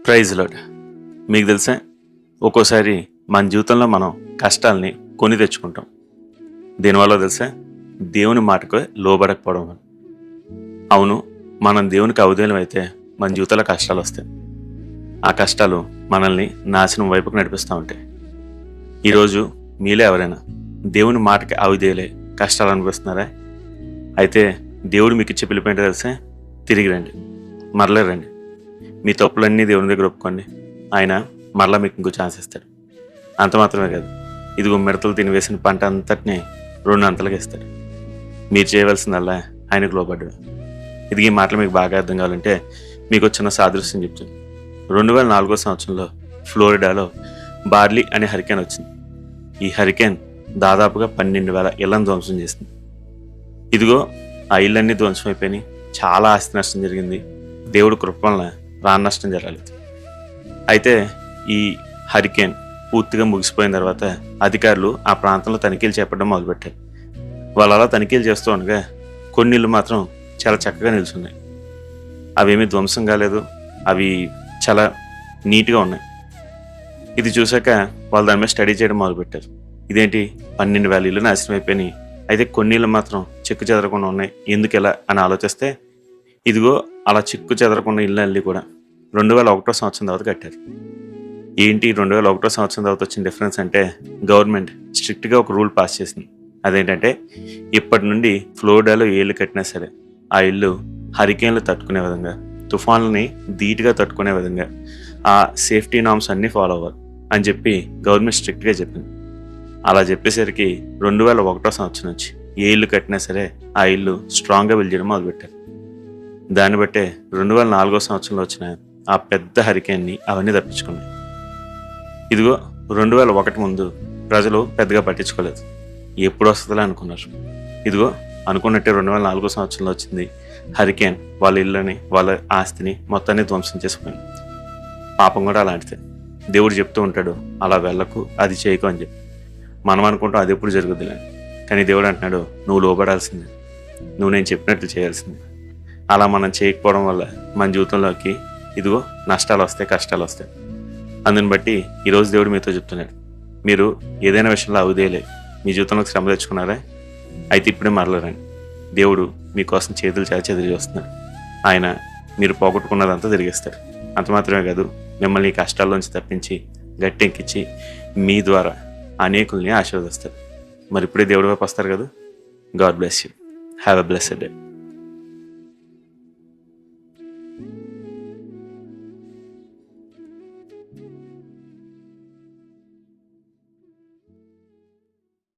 Praise lord. మీకు తెలుసా, ఒక్కోసారి మన జీవితంలో మనం కష్టాల్ని కొని తెచ్చుకుంటాం. దీనివల్ల తెలుసా, దేవుని మాటకు లోబడకపోవడం వల్ల. అవును, మనం దేవునికి అవధేయం అయితే మన జీవితంలో కష్టాలు వస్తాయి. ఆ కష్టాలు మనల్ని నాశనం వైపుకు నడిపిస్తూ ఉంటాయి. ఈరోజు మీలో ఎవరైనా దేవుని మాటకి అవిధేయులే కష్టాలు అనిపిస్తున్నారా? అయితే దేవుడు మీకు ఇచ్చే పిలిపేంటో తెలుసా, తిరిగి రండి, మరలే రండి, మీ తప్పులన్నీ దేవుని దగ్గర ఒప్పుకోండి. ఆయన మరలా మీకు ఇంకో ఛాన్స్ ఇస్తాడు. అంత మాత్రమే కాదు, ఇదిగో మిడతలు తినివేసిన పంట అంతటినీ 2 అంతలుగా ఇస్తాడు. మీరు చేయవలసిందల్లా ఆయనకు లోబడ్డు. ఇది ఈ మాటలు మీకు బాగా అర్థం కావాలంటే మీకు వచ్చిన సాదృశ్యం చెప్తాను. 2004 సంవత్సరంలో ఫ్లోరిడాలో బార్లీ అనే హరికేన్ వచ్చింది. ఈ హరికేన్ దాదాపుగా 12,000 ఇళ్లను ధ్వంసం చేసింది. ఇదిగో ఆ ఇళ్ళన్నీ ధ్వంసం అయిపోయినాయి. చాలా ఆస్తి నష్టం జరిగింది. దేవుడు కృప వలన ప్రాణ నష్టం జరగలేదు. అయితే ఈ హరికేన్ పూర్తిగా ముగిసిపోయిన తర్వాత అధికారులు ఆ ప్రాంతంలో తనిఖీలు చేపట్టడం మొదలుపెట్టారు. వాళ్ళు అలా తనిఖీలు చేస్తూ ఉండగా కొన్ని ఇళ్ళు మాత్రం చాలా చక్కగా నిల్చున్నాయి. అవేమీ ధ్వంసం కాలేదు, అవి చాలా నీట్గా ఉన్నాయి. ఇది చూశాక వాళ్ళు దాని మీద స్టడీ చేయడం మొదలుపెట్టారు. ఇదేంటి, 12,000 ఇళ్ళు నాశనం అయిపోయినాయి, అయితే కొన్ని ఇళ్ళు మాత్రం చెక్కు చెదరకుండా ఉన్నాయి, ఎందుకు ఎలా అని ఆలోచిస్తే ఇదిగో అలా చిక్కు చెదరకుండా ఇళ్ళు అల్లి కూడా 2001 సంవత్సరం తర్వాత కట్టారు. ఏంటి 2001 సంవత్సరం తర్వాత వచ్చిన డిఫరెన్స్ అంటే, గవర్నమెంట్ స్ట్రిక్ట్గా ఒక రూల్ పాస్ చేసింది. అదేంటంటే, ఇప్పటి నుండి ఫ్లోరిడాలో ఏ ఇల్లు కట్టినా సరే ఆ ఇల్లు హరికేన్లు తట్టుకునే విధంగా, తుఫాన్లని ధీటుగా తట్టుకునే విధంగా ఆ సేఫ్టీ నామ్స్ అన్నీ ఫాలో అవ్వాలి అని చెప్పి గవర్నమెంట్ స్ట్రిక్ట్గా చెప్పింది. అలా చెప్పేసరికి 2001 సంవత్సరం నుంచి ఏ ఇల్లు కట్టినా సరే ఆ ఇల్లు స్ట్రాంగ్గా బిల్డ్ చేయడం మొదలుపెట్టారు. దాన్ని బట్టే 2004 సంవత్సరంలో వచ్చిన ఆ పెద్ద హరికేన్ని అవన్నీ తప్పించుకున్నాయి. ఇదిగో 2001 ముందు ప్రజలు పెద్దగా పట్టించుకోలేదు, ఎప్పుడు వస్తుందో అనుకున్నారు. ఇదిగో అనుకున్నట్టే 2004 సంవత్సరంలో వచ్చింది హరికేన్. వాళ్ళ ఇళ్ళని, వాళ్ళ ఆస్తిని మొత్తాన్ని ధ్వంసం చేసిపోయింది. పాపం కూడా అలాంటిదే. దేవుడు చెప్తూ ఉంటాడు, అలా వెళ్ళకు, అది చేయకు అని చెప్పి. మనం అనుకుంటాం అది ఎప్పుడు జరుగుతుందిలే, కానీ దేవుడు అంటున్నాడు, నువ్వు లోబడాల్సిందే, నువ్వు నేను చెప్పినట్లు చేయాల్సిందే. అలా మనం చేయకపోవడం వల్ల మన జీవితంలోకి ఇదిగో నష్టాలు వస్తాయి, కష్టాలు వస్తాయి. అందుని బట్టి ఈరోజు దేవుడు మీతో చెప్తున్నాడు, మీరు ఏదైనా విషయంలో అవిధేయులే మీ జీవితంలోకి శ్రమ తెచ్చుకున్నారా? అయితే ఇప్పుడే మరలరండి. దేవుడు మీకోసం చేతులు చాచి ఎదురు చూస్తున్నాడు. ఆయన మీరు పోగొట్టుకున్నదంతా తిరిగిస్తాడు. అంత మాత్రమే కాదు, మిమ్మల్ని ఈ కష్టాల్లోంచి తప్పించి గట్టెక్కించి మీ ద్వారా అనేకుల్ని ఆశీర్వదిస్తాడు. మరి ఇప్పుడే దేవుడి వైపు వస్తారు కదా. God bless you. Have a blessed day.